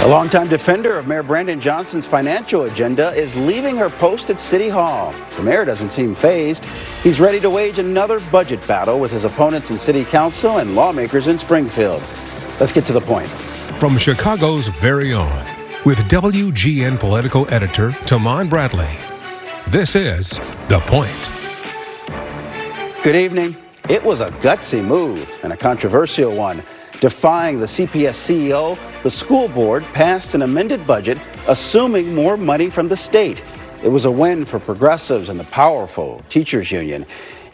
A longtime defender of Mayor Brandon Johnson's financial agenda is leaving her post at City Hall. The mayor doesn't seem fazed. He's ready to wage another budget battle with his opponents in City Council and lawmakers in Springfield. Let's get to the point. From Chicago's very own, with WGN political editor Tahman Bradley, this is The Point. Good evening. It was a gutsy move and a controversial one. Defying the CPS CEO, the school board passed an amended budget assuming more money from the state. It was a win for progressives and the powerful teachers union.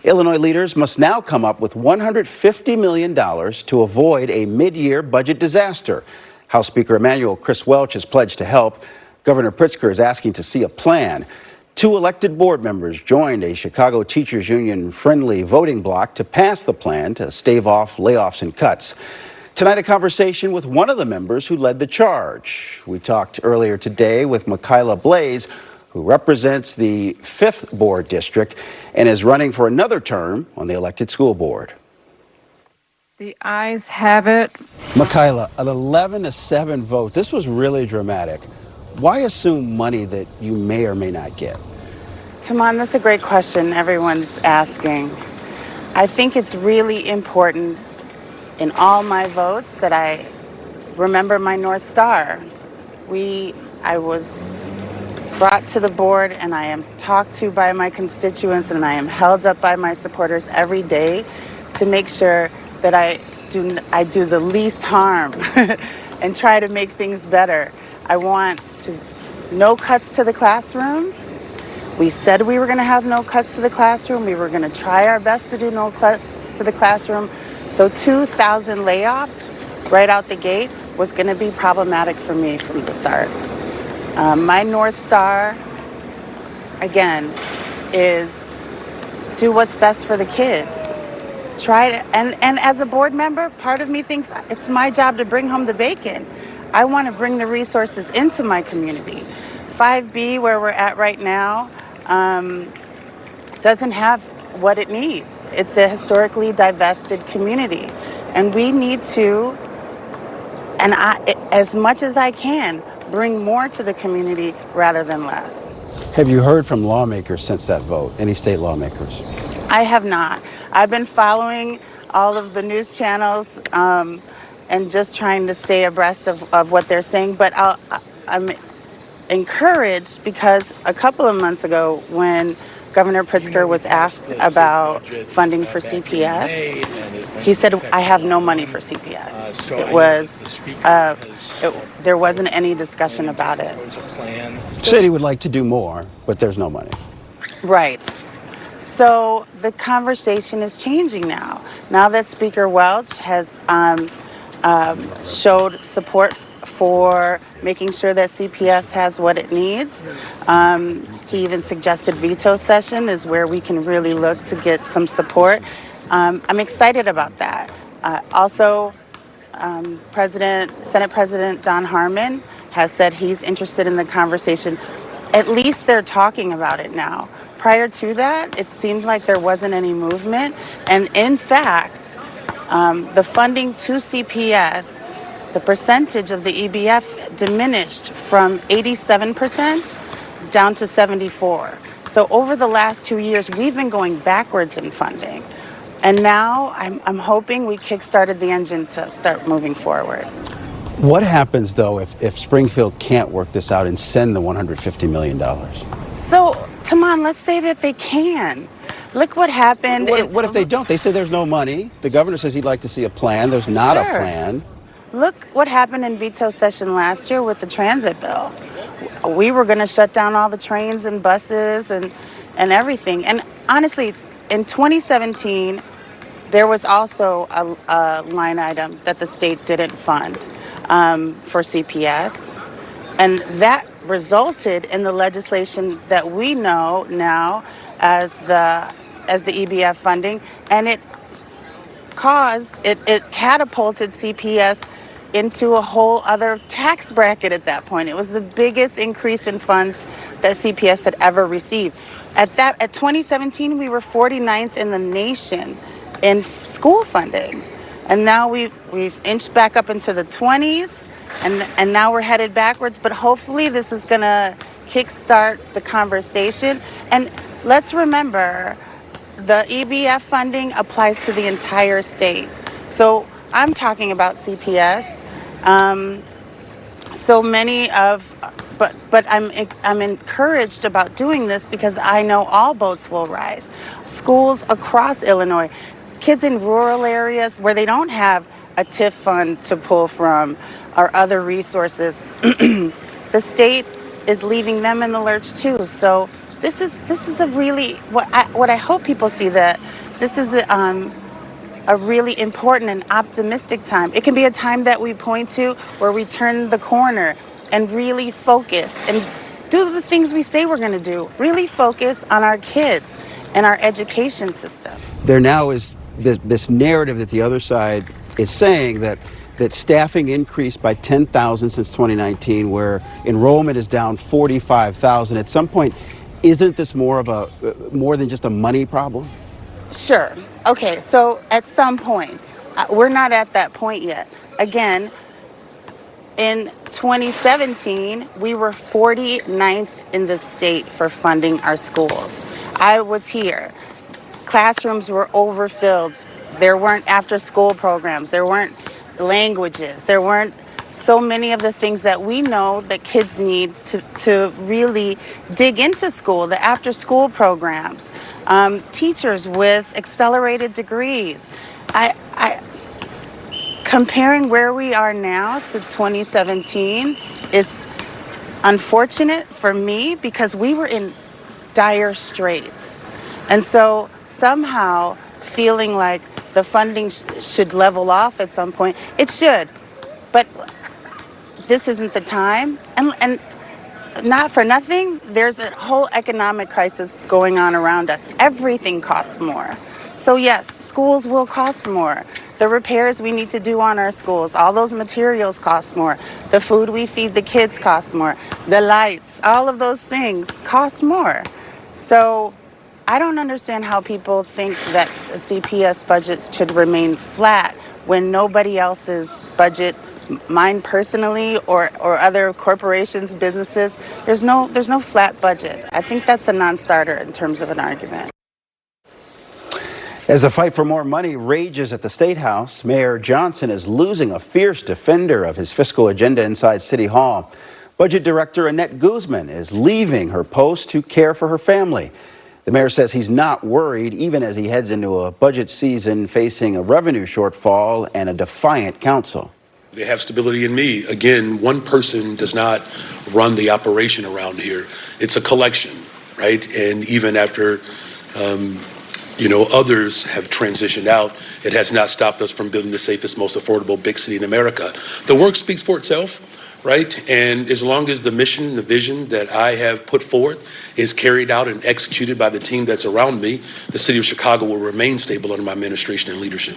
Illinois leaders must now come up with $150 million to avoid a mid-year budget disaster. House Speaker Emanuel Chris Welch has pledged to help. Governor Pritzker is asking to see a plan. 2 elected board members joined a Chicago teachers union-friendly voting bloc to pass the plan to stave off layoffs and cuts. Tonight, a conversation with one of the members who led the charge. We talked earlier today with Michilla Blaise, who represents the 5th Board District and is running for another term on the elected school board. The ayes have it. Michilla, an 11-7 vote. This was really dramatic. Why assume money that you may or may not get? Tahman, that's a great question everyone's asking. I think it's really important in all my votes that I remember my North Star. I was brought to the board and I am talked to by my constituents and I am held up by my supporters every day to make sure that I do the least harm and try to make things better. I want no cuts to the classroom. We said we were going to have no cuts to the classroom. We were going to try our best to do no cuts to the classroom. So 2,000 layoffs right out the gate was going to be problematic for me from the start. My North Star, again, is do what's best for the kids. And as a board member, part of me thinks it's my job to bring home the bacon. I want to bring the resources into my community. 5B, where we're at right now, doesn't have what it needs. It's a historically divested community. And we need to, and as much as I can, bring more to the community rather than less. Have you heard from lawmakers since that vote? Any state lawmakers? I have not. I've been following all of the news channels and just trying to stay abreast of what they're saying. But I'm encouraged because a couple of months ago when Governor Pritzker was asked about funding for CPS, he said, I have no money for CPS. There wasn't any discussion about it. Said he would like to do more, but there's no money. Right. So the conversation is changing now. Now that Speaker Welch has showed support for making sure that CPS has what it needs. He even suggested veto session is where we can really look to get some support. I'm excited about that. Also, Senate President Don Harmon has said he's interested in the conversation. At least they're talking about it now. Prior to that, it seemed like there wasn't any movement. And in fact, the funding to CPS, the percentage of the EBF diminished from 87% down to 74%. So over the last 2 years, we've been going backwards in funding. And now I'm hoping we kickstarted the engine to start moving forward. What happens, though, if Springfield can't work this out and send the $150 million? So, Tahman, let's say that they can. Look what happened. What if they don't? They say there's no money. The governor says he'd like to see a plan. There's not a plan. Look what happened in veto session last year with the transit bill. We were going to shut down all the trains and buses and everything. And honestly, in 2017, there was also a line item that the state didn't fund for CPS. And that resulted in the legislation that we know now as the EBF funding. And it catapulted CPS into a whole other tax bracket at that point. It was the biggest increase in funds that CPS had ever received. At 2017, we were 49th in the nation in school funding. And now we've inched back up into the 20s. and now we're headed backwards, but hopefully this is going to kickstart the conversation. And let's remember, the EBF funding applies to the entire state. So I'm talking about CPS. But I'm encouraged about doing this because I know all boats will rise. Schools across Illinois, kids in rural areas where they don't have a TIF fund to pull from or other resources, the state is leaving them in the lurch too. So this is a really what I hope people see, that this is a really important and optimistic time. It can be a time that we point to where we turn the corner and really focus and do the things we say we're going to do. Really focus on our kids and our education system. There now is this narrative that the other side is saying that staffing increased by 10,000 since 2019, where enrollment is down 45,000. At some point, isn't this more than just a money problem? Sure. Okay, so at some point, we're not at that point yet. Again, in 2017, we were 49th in the state for funding our schools. I was here. Classrooms were overfilled. There weren't after-school programs. There weren't languages. There weren't so many of the things that we know that kids need to really dig into school, the after-school programs, teachers with accelerated degrees. Comparing where we are now to 2017 is unfortunate for me because we were in dire straits. And so somehow feeling like the funding should level off at some point, it should, but this isn't the time. And not for nothing, there's a whole economic crisis going on around us. Everything costs more. So yes, schools will cost more. The repairs we need to do on our schools, all those materials cost more. The food we feed the kids costs more. The lights, all of those things cost more. So I don't understand how people think that the CPS budgets should remain flat when nobody else's budget, mine personally or other corporations, businesses, there's no flat budget. I think that's a non-starter in terms of an argument. As the fight for more money rages at the State House, Mayor Johnson is losing a fierce defender of his fiscal agenda inside City Hall. Budget Director Annette Guzman is leaving her post to care for her family. The mayor says he's not worried, even as he heads into a budget season facing a revenue shortfall and a defiant council. They have stability in me. Again, one person does not run the operation around here. It's a collection, right? And even after others have transitioned out, it has not stopped us from building the safest, most affordable big city in America. The work speaks for itself, right? And as long as the mission, the vision that I have put forth is carried out and executed by the team that's around me, the city of Chicago will remain stable under my administration and leadership.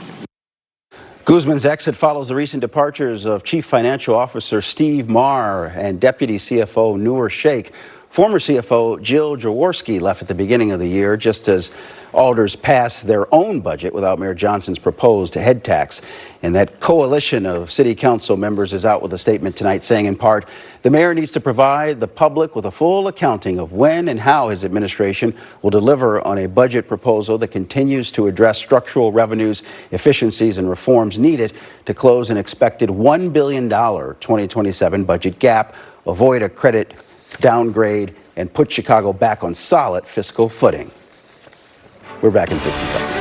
Guzman's exit follows the recent departures of Chief Financial Officer Steve Marr and Deputy CFO Noor Sheikh. Former CFO Jill Jaworski left at the beginning of the year, just as alders passed their own budget without Mayor Johnson's proposed head tax. And that coalition of city council members is out with a statement tonight saying, in part, the mayor needs to provide the public with a full accounting of when and how his administration will deliver on a budget proposal that continues to address structural revenues, efficiencies, and reforms needed to close an expected $1 billion 2027 budget gap, avoid a credit downgrade, and put Chicago back on solid fiscal footing. We're back in 60 seconds.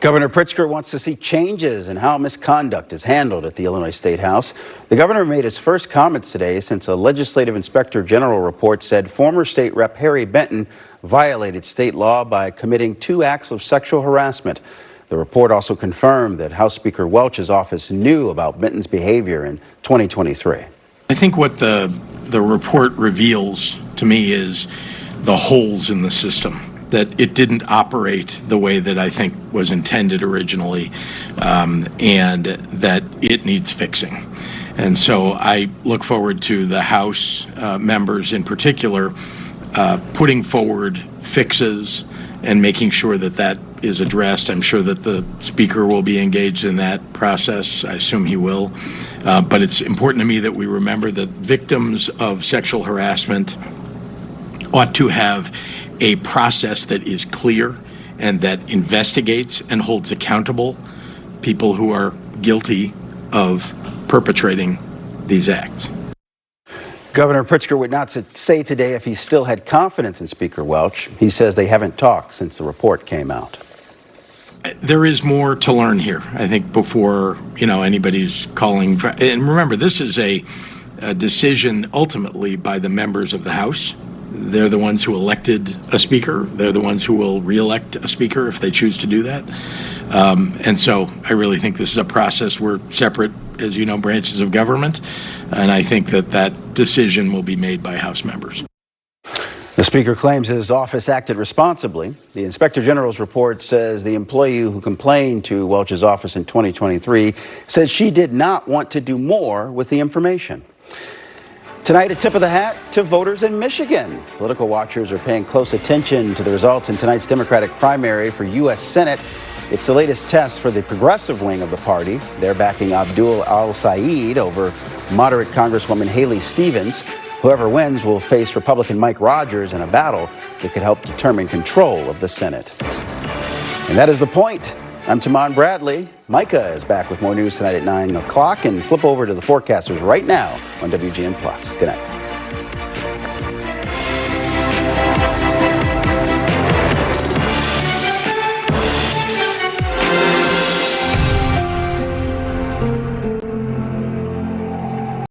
Governor Pritzker wants to see changes in how misconduct is handled at the Illinois State House. The governor made his first comments today since a legislative inspector general report said former state rep Harry Benton violated state law by committing 2 acts of sexual harassment. The report also confirmed that House Speaker Welch's office knew about Benton's behavior in 2023. I think what the report reveals to me is the holes in the system, that it didn't operate the way that I think was intended originally, and that it needs fixing. And so I look forward to the House members in particular putting forward fixes and making sure that that is addressed. I'm sure that the speaker will be engaged in that process. I assume he will. But it's important to me that we remember that victims of sexual harassment ought to have a process that is clear and that investigates and holds accountable people who are guilty of perpetrating these acts. Governor Pritzker would not say today if he still had confidence in Speaker Welch. He says they haven't talked since the report came out. There is more to learn here, I think, before anybody's calling for, and remember, this is a decision ultimately by the members of the House. They're the ones who elected a speaker. They're the ones who will re-elect a speaker if they choose to do that. And so I really think this is a process. We're separate, as you know, branches of government, and I think that that decision will be made by House members. The Speaker claims his office acted responsibly. The Inspector General's report says the employee who complained to Welch's office in 2023 said she did not want to do more with the information. Tonight, a tip of the hat to voters in Michigan. Political watchers are paying close attention to the results in tonight's Democratic primary for U.S. Senate. It's the latest test for the progressive wing of the party. They're backing Abdul al-Sayed over moderate Congresswoman Haley Stevens. Whoever wins will face Republican Mike Rogers in a battle that could help determine control of the Senate. And that is The Point. I'm Tahman Bradley. Micah is back with more news tonight at 9 o'clock, and flip over to the forecasters right now on WGN+. Good night.